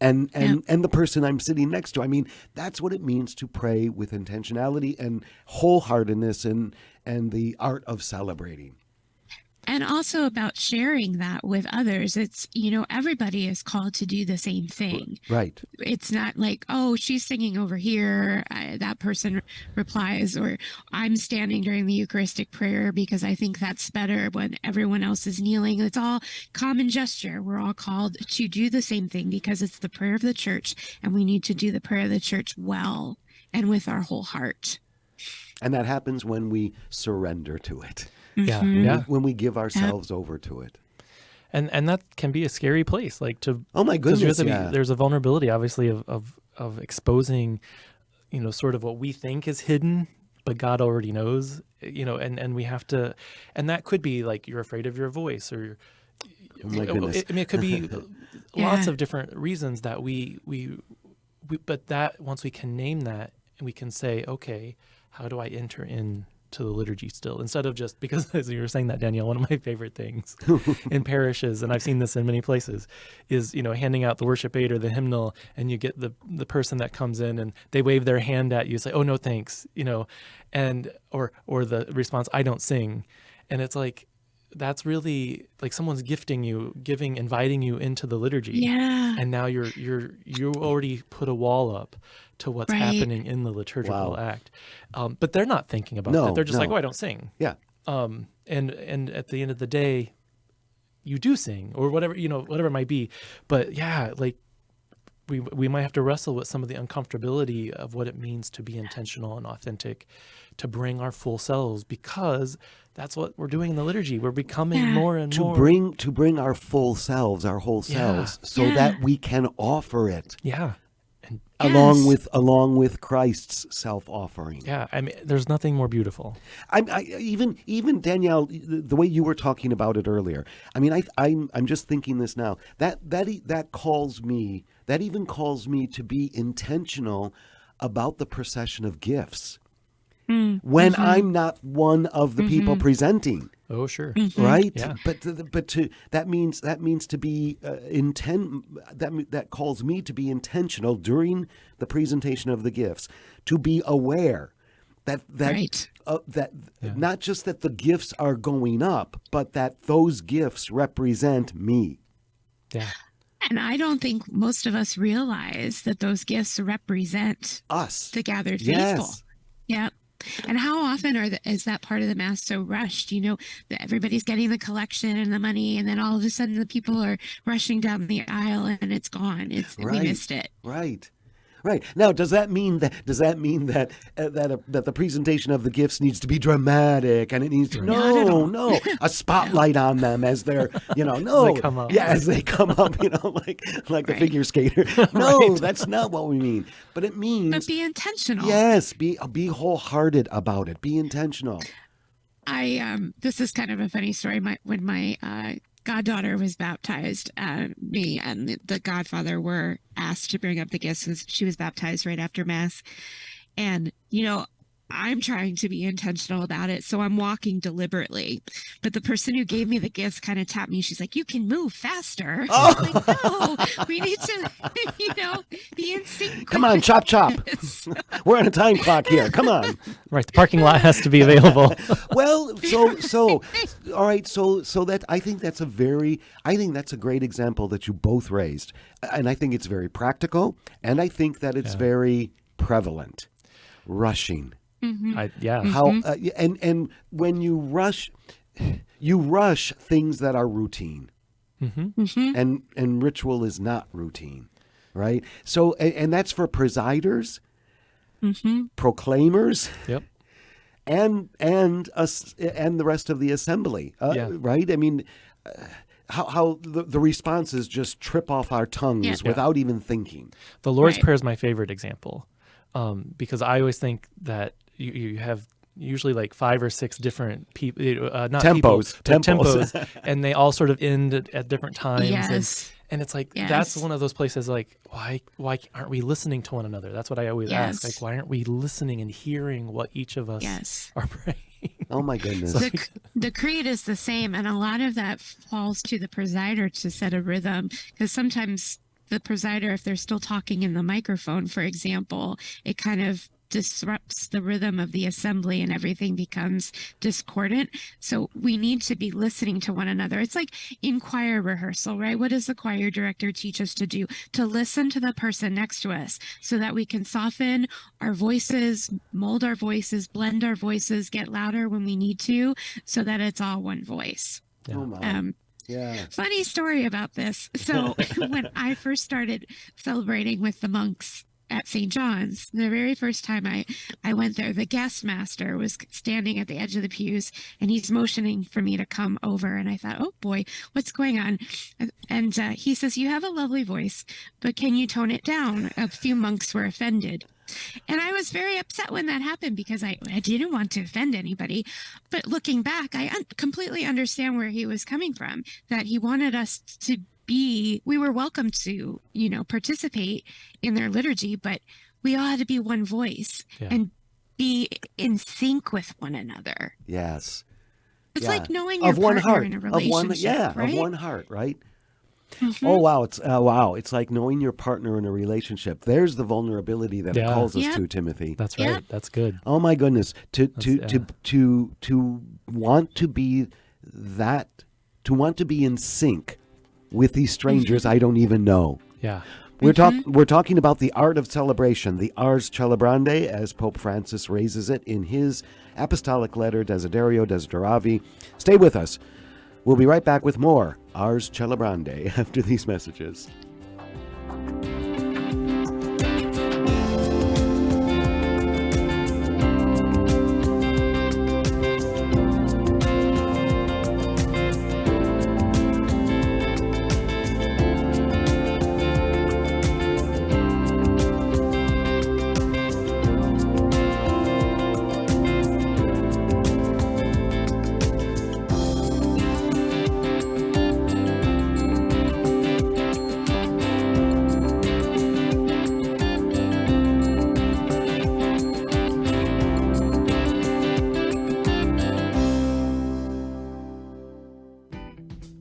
And the person I'm sitting next to. I mean, that's what it means to pray with intentionality and wholeheartedness and the art of celebrating. And also about sharing that with others. It's, everybody is called to do the same thing. Right. It's not like, oh, she's singing over here. That person replies, or I'm standing during the Eucharistic prayer because I think that's better when everyone else is kneeling. It's all common gesture. We're all called to do the same thing because it's the prayer of the church, and we need to do the prayer of the church well and with our whole heart. And that happens when we surrender to it. Yeah. Yeah. When we give ourselves over to it. And that can be a scary place, like to. Oh my goodness! There's a vulnerability, obviously, of exposing, sort of what we think is hidden, but God already knows, and we have to, and that could be like you're afraid of your voice, or. Oh my goodness! It could be lots of different reasons that we, but that once we can name that and we can say, okay, how do I enter in to the liturgy still, instead of just, because as you were saying that, Danielle, one of my favorite things in parishes, and I've seen this in many places, is handing out the worship aid or the hymnal, and you get the person that comes in and they wave their hand at you, say, oh no thanks, and or the response, I don't sing. And it's like, that's really like someone's inviting you into the liturgy. Yeah. And now you already put a wall up to what's happening in the liturgical act. But they're not thinking about that. They're just like, oh, I don't sing. Yeah. And at the end of the day, you do sing, or whatever, whatever it might be. But yeah, like we might have to wrestle with some of the uncomfortability of what it means to be intentional and authentic, to bring our full selves, because that's what we're doing in the liturgy. We're becoming more and more. To bring our full selves, our whole selves, so that we can offer it. Yeah. Along with Christ's self-offering. Yeah, I mean, there's nothing more beautiful. Even Danielle, the way you were talking about it earlier. I mean, I'm just thinking this now. That even calls me to be intentional about the procession of gifts. When I'm not one of the people presenting. Oh, sure. Right? Yeah. But that means to be that calls me to be intentional during the presentation of the gifts, to be aware that not just that the gifts are going up, but that those gifts represent me. Yeah. And I don't think most of us realize that those gifts represent us, the gathered faithful. Yep. And how often is that part of the Mass so rushed? That everybody's getting the collection and the money, and then all of a sudden the people are rushing down the aisle and it's gone. We missed it. Right. Now, does that mean that the presentation of the gifts needs to be dramatic, and it needs to no a spotlight on them as they're as they come up. Yeah, as they come up, like the figure skater. No, that's not what we mean. But it means, but be intentional. Yes, be wholehearted about it. Be intentional. This is kind of a funny story. When my goddaughter was baptized, me and the godfather were asked to bring up the gifts because she was baptized right after Mass. And, I'm trying to be intentional about it, so I'm walking deliberately. But the person who gave me the gifts kind of tapped me. She's like, you can move faster. Oh. I'm like, no, we need to, be in sync. Come on, chop. We're on a time clock here. Come on. Right, the parking lot has to be available. Well, so all right, so that I think that's a great example that you both raised, and I think it's very practical, and I think that it's very prevalent. Rushing. How and when you rush things that are routine, and ritual is not routine, right? So and that's for presiders, proclaimers, and the rest of the assembly, right? I mean, how the responses just trip off our tongues without even thinking. The Lord's Prayer is my favorite example, because I always think that you have usually like 5 or 6 different people, not tempos, tempos, and they all sort of end at different times. Yes. And it's like, that's one of those places like, why aren't we listening to one another? That's what I always ask. Like, why aren't we listening and hearing what each of us are praying? Oh my goodness. The creed is the same, and a lot of that falls to the presider to set a rhythm, because sometimes the presider, if they're still talking in the microphone, for example, it kind of disrupts the rhythm of the assembly and everything becomes discordant. So we need to be listening to one another. It's like in choir rehearsal, right? What does the choir director teach us to do? To listen to the person next to us so that we can soften our voices, mold our voices, blend our voices, get louder when we need to, so that it's all one voice. Oh my. Funny story about this. So when I first started celebrating with the monks at St. John's, the very first time I went there, the guest master was standing at the edge of the pews, and he's motioning for me to come over. And I thought, oh boy, what's going on? And he says, you have a lovely voice, but can you tone it down? A few monks were offended. And I was very upset when that happened, because I didn't want to offend anybody. But looking back, I completely understand where he was coming from, that he wanted us to we were welcome to, participate in their liturgy, but we all had to be one voice and be in sync with one another. Yes. It's like knowing your partner in a relationship, right? Of one heart, right? Mm-hmm. Oh, wow. It's like knowing your partner in a relationship. There's the vulnerability that it calls us to, Timothy. That's right. Yep. That's good. Oh my goodness. To want to be in sync with these strangers I don't even know. Yeah. We're talking about the art of celebration, the ars celebrandi, as Pope Francis raises it in his apostolic letter, Desiderio Desideravi. Stay with us. We'll be right back with more ars celebrandi after these messages.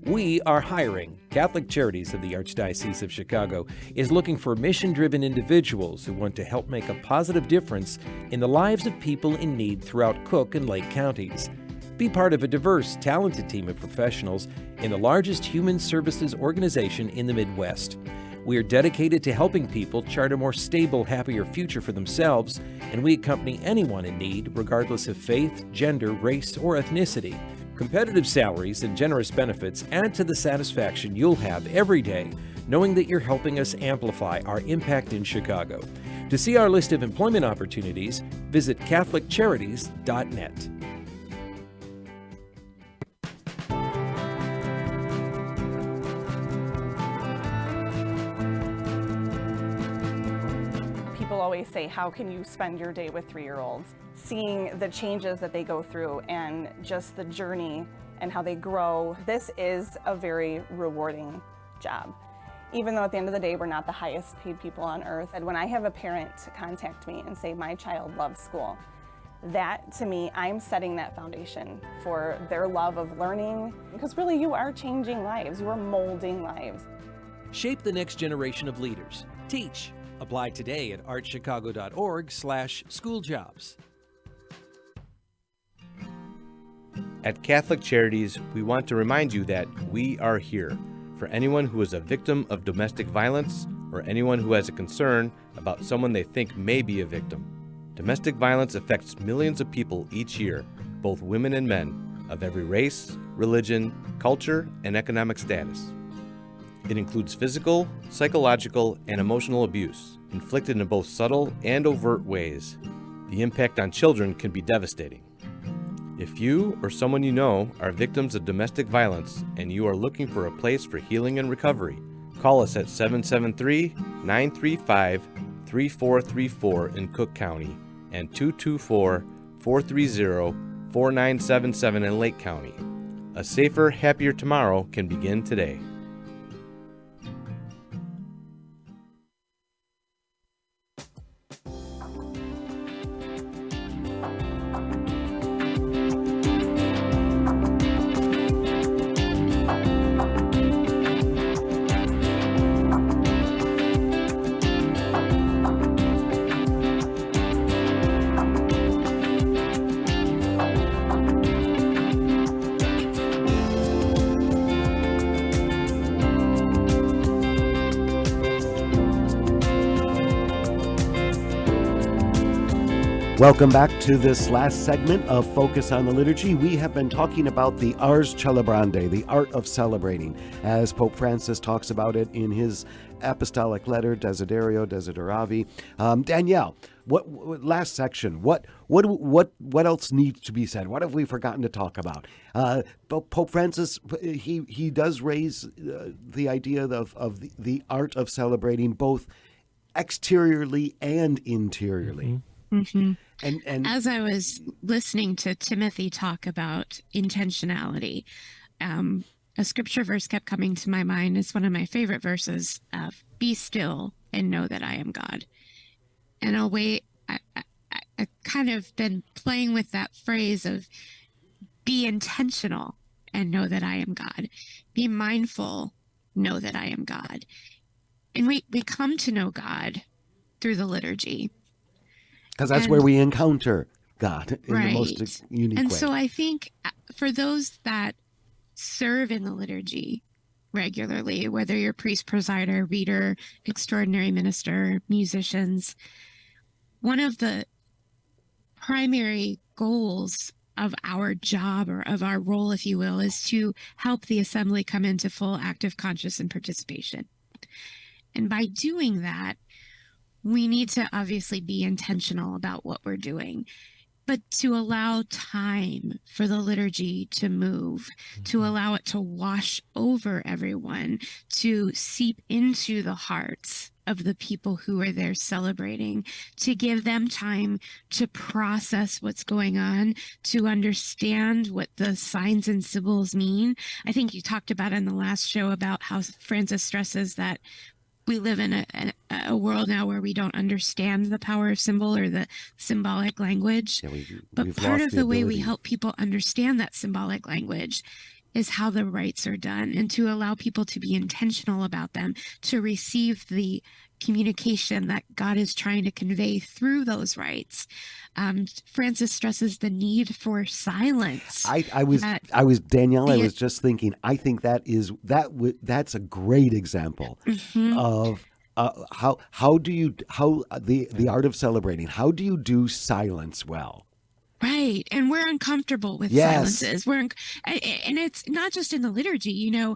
We are hiring. Catholic Charities of the Archdiocese of Chicago is looking for mission-driven individuals who want to help make a positive difference in the lives of people in need throughout Cook and Lake counties. Be part of a diverse, talented team of professionals in the largest human services organization in the Midwest. We are dedicated to helping people chart a more stable, happier future for themselves, and we accompany anyone in need, regardless of faith, gender, race, or ethnicity. Competitive salaries and generous benefits add to the satisfaction you'll have every day knowing that you're helping us amplify our impact in Chicago. To see our list of employment opportunities, visit CatholicCharities.net. People always say, how can you spend your day with 3-year-olds? Seeing the changes that they go through and just the journey and how they grow, this is a very rewarding job. Even though at the end of the day, we're not the highest paid people on earth. And when I have a parent contact me and say, my child loves school, that to me, I'm setting that foundation for their love of learning, because really you are changing lives, you are molding lives. Shape the next generation of leaders. Teach. Apply today at archchicago.org/schooljobs. At Catholic Charities, we want to remind you that we are here for anyone who is a victim of domestic violence or anyone who has a concern about someone they think may be a victim. Domestic violence affects millions of people each year, both women and men, of every race, religion, culture, and economic status. It includes physical, psychological, and emotional abuse, inflicted in both subtle and overt ways. The impact on children can be devastating. If you or someone you know are victims of domestic violence and you are looking for a place for healing and recovery, call us at 773-935-3434 in Cook County and 224-430-4977 in Lake County. A safer, happier tomorrow can begin today. Welcome back to this last segment of Focus on the Liturgy. We have been talking about the Ars Celebrandi, the art of celebrating, as Pope Francis talks about it in his apostolic letter, Desiderio Desideravi. Danielle, what last section? What else needs to be said? What have we forgotten to talk about? Pope Francis, he does raise the idea of the art of celebrating both exteriorly and interiorly. Mm-hmm. And as I was listening to Timothy talk about intentionality, a scripture verse kept coming to my mind. It's one of my favorite verses of "Be still and know that I am God." And I kind of been playing with that phrase of be intentional and know that I am God. Be mindful, know that I am God. And we come to know God through the liturgy. Because that's where we encounter God in the most unique way. And so I think for those that serve in the liturgy regularly, whether you're priest, presider, reader, extraordinary minister, musicians, one of the primary goals of our job or of our role, if you will, is to help the assembly come into full active conscious and participation. And by doing that, we need to obviously be intentional about what we're doing, but to allow time for the liturgy to move, to allow it to wash over everyone, to seep into the hearts of the people who are there celebrating, to give them time to process what's going on, to understand what the signs and symbols mean. I think you talked about in the last show about how Francis stresses that we live in a world now where we don't understand the power of symbol or the symbolic language. Yeah, but part of the way we help people understand that symbolic language is how the rites are done, and to allow people to be intentional about them, to receive the communication that God is trying to convey through those rites. Francis stresses the need for silence. I was Danielle. I was just thinking. I think that's a great example of how the art of celebrating. How do you do silence well? Right. And we're uncomfortable with silences. And it's not just in the liturgy, you know.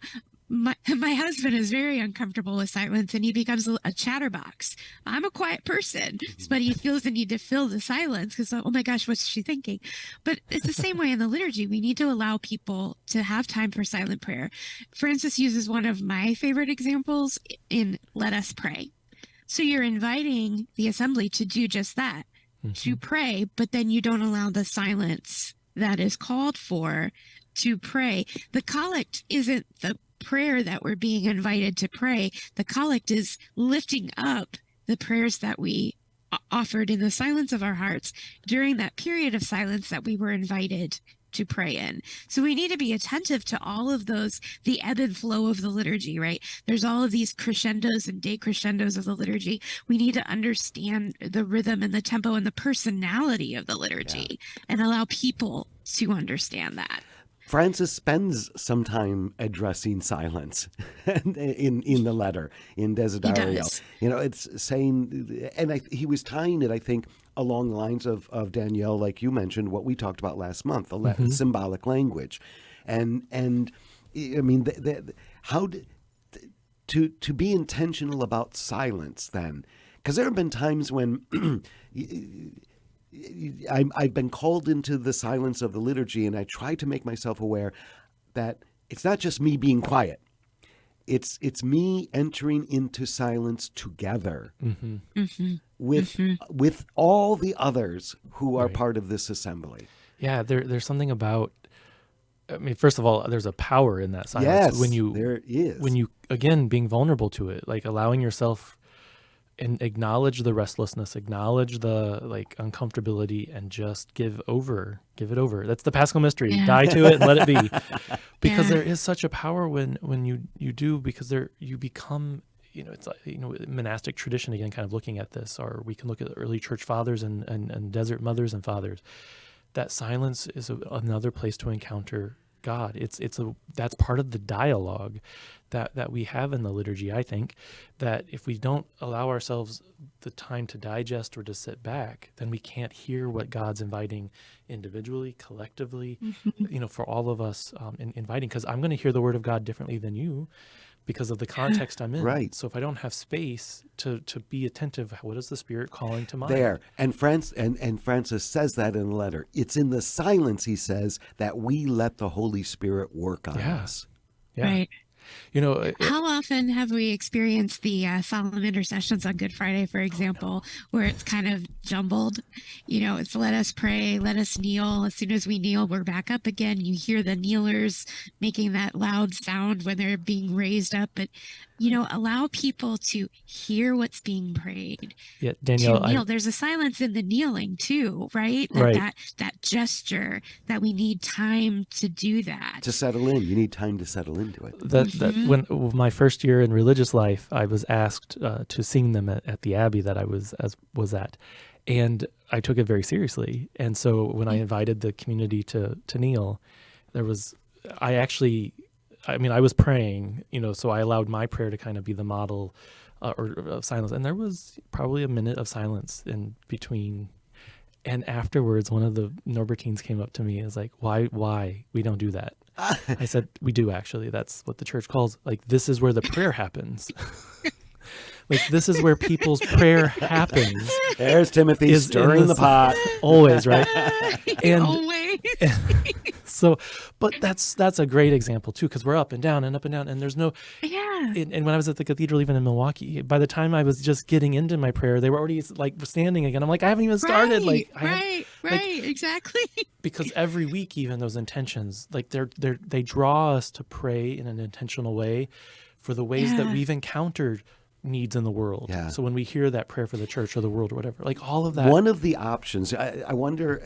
My husband is very uncomfortable with silence, and he becomes a chatterbox. I'm a quiet person, but he feels the need to fill the silence because, oh my gosh, what's she thinking? But it's the same way in the liturgy. We need to allow people to have time for silent prayer. Francis uses one of my favorite examples in Let Us Pray. So you're inviting the assembly to do just that, to pray, but then you don't allow the silence that is called for to pray. The collect isn't the prayer that we're being invited to pray. The collect is lifting up the prayers that we offered in the silence of our hearts during that period of silence that we were invited to pray in. So we need to be attentive to all of those, the ebb and flow of the liturgy, right? There's all of these crescendos and decrescendos of the liturgy. We need to understand the rhythm and the tempo and the personality of the liturgy and allow people to understand that. Francis spends some time addressing silence in the letter in Desiderio. You know, it's saying, and he was tying it, I think, along the lines of Danielle, like you mentioned, what we talked about last month, the symbolic language, and I mean, how to be intentional about silence then, because there have been times when I've been called into the silence of the liturgy, and I try to make myself aware that it's not just me being quiet. It's me entering into silence together with all the others who are part of this assembly. Yeah, there's something about. I mean, first of all, there's a power in that silence. Yes, there is. When you, again, being vulnerable to it, like allowing yourself and acknowledge the restlessness, acknowledge the uncomfortability, and just give it over. That's the Paschal mystery. Yeah. Die to it and let it be. Because there is such a power when you do, because you become, it's like, monastic tradition, again, kind of looking at this, or we can look at the early church fathers and desert mothers and fathers. That silence is another place to encounter God. That's part of the dialogue that we have in the liturgy. I think that if we don't allow ourselves the time to digest or to sit back, then we can't hear what God's inviting individually, collectively, for all of us, inviting. Because I'm going to hear the word of God differently than you, because of the context I'm in. Right. So if I don't have space to be attentive, what is the Spirit calling to mind? There. And Francis says that in the letter. It's in the silence, he says, that we let the Holy Spirit work on us. Yeah. Right. How often have we experienced the solemn intercessions on Good Friday, for example, where it's kind of jumbled? It's let us pray, let us kneel. As soon as we kneel, we're back up again. You hear the kneelers making that loud sound when they're being raised up. But, allow people to hear what's being prayed. Yeah, Danielle, there's a silence in the kneeling too, right? That gesture, that we need time to do that. To settle in. You need time to settle into it. When my first year in religious life, I was asked to sing them at the abbey that I was at, and I took it very seriously. And so when I invited the community to kneel, I was praying, so I allowed my prayer to kind of be the model of silence. And there was probably a minute of silence in between. And afterwards, one of the Norbertines came up to me and was like, why we don't do that? I said, we do actually. That's what the church calls, this is where the prayer happens. This is where people's prayer happens. There's Timothy stirring the pot. Always, right? Always. So, but that's a great example too, because we're up and down, and there's no. Yeah. And when I was at the cathedral, even in Milwaukee, by the time I was just getting into my prayer, they were already standing again. I'm like, I haven't even started. Right, exactly. Because every week, even those intentions, they draw us to pray in an intentional way for the ways that we've encountered needs in the world. Yeah. So when we hear that prayer for the church or the world or whatever, all of that. One of the options, I wonder,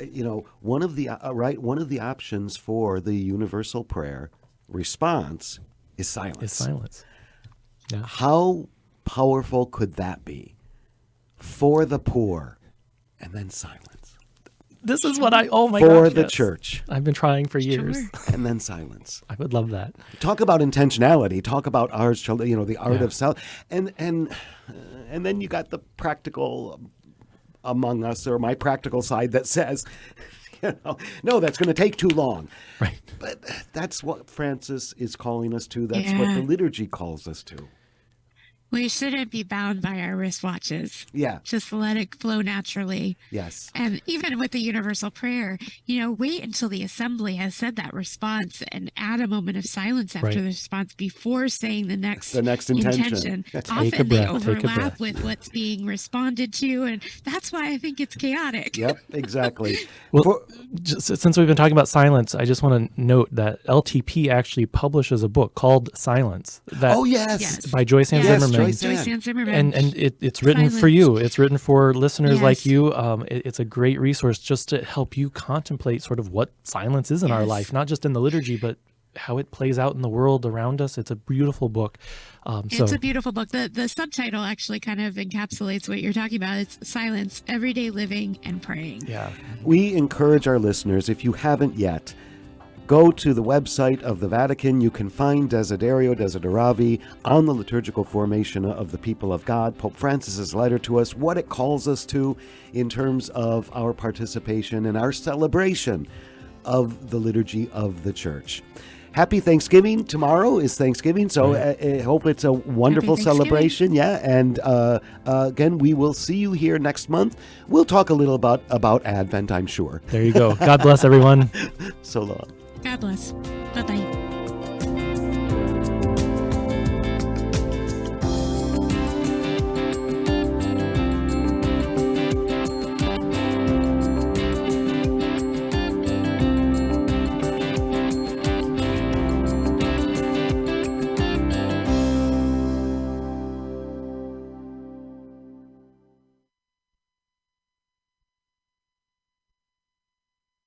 one of the options for the universal prayer response is silence. Yeah. How powerful could that be? For the poor, and then silence. This is what for the church. I've been trying for years. And then silence. I would love that. Talk about intentionality. Talk about art, the art of self. And then you got the practical among us, or my practical side, that says, no, that's going to take too long. Right. But that's what Francis is calling us to. That's what the liturgy calls us to. We shouldn't be bound by our wristwatches. Yeah. Just let it flow naturally. Yes. And even with the universal prayer, wait until the assembly has said that response and add a moment of silence after the response before saying the next intention. Often they overlap with what's being responded to, and that's why I think it's chaotic. Yep, exactly. Well, since we've been talking about silence, I just want to note that LTP actually publishes a book called Silence. By Joyce Ann Zimmerman. Joyce Ann Zimmerman. And it's written for you. It's written for listeners like you. It's a great resource just to help you contemplate sort of what silence is in our life, not just in the liturgy, but how it plays out in the world around us. It's a beautiful book. It's a beautiful book. The subtitle actually kind of encapsulates what you're talking about. It's Silence, Everyday Living and Praying. Yeah. We encourage our listeners, if you haven't yet, go to the website of the Vatican. You can find Desiderio Desideravi on the liturgical formation of the people of God, Pope Francis's letter to us, what it calls us to in terms of our participation and our celebration of the liturgy of the Church. happy Thanksgiving. Tomorrow is Thanksgiving, so I hope it's a wonderful celebration. Yeah, and again, we will see you here next month. We'll talk a little about Advent, I'm sure. There you go. God bless everyone. So long. God bless. Bye-bye.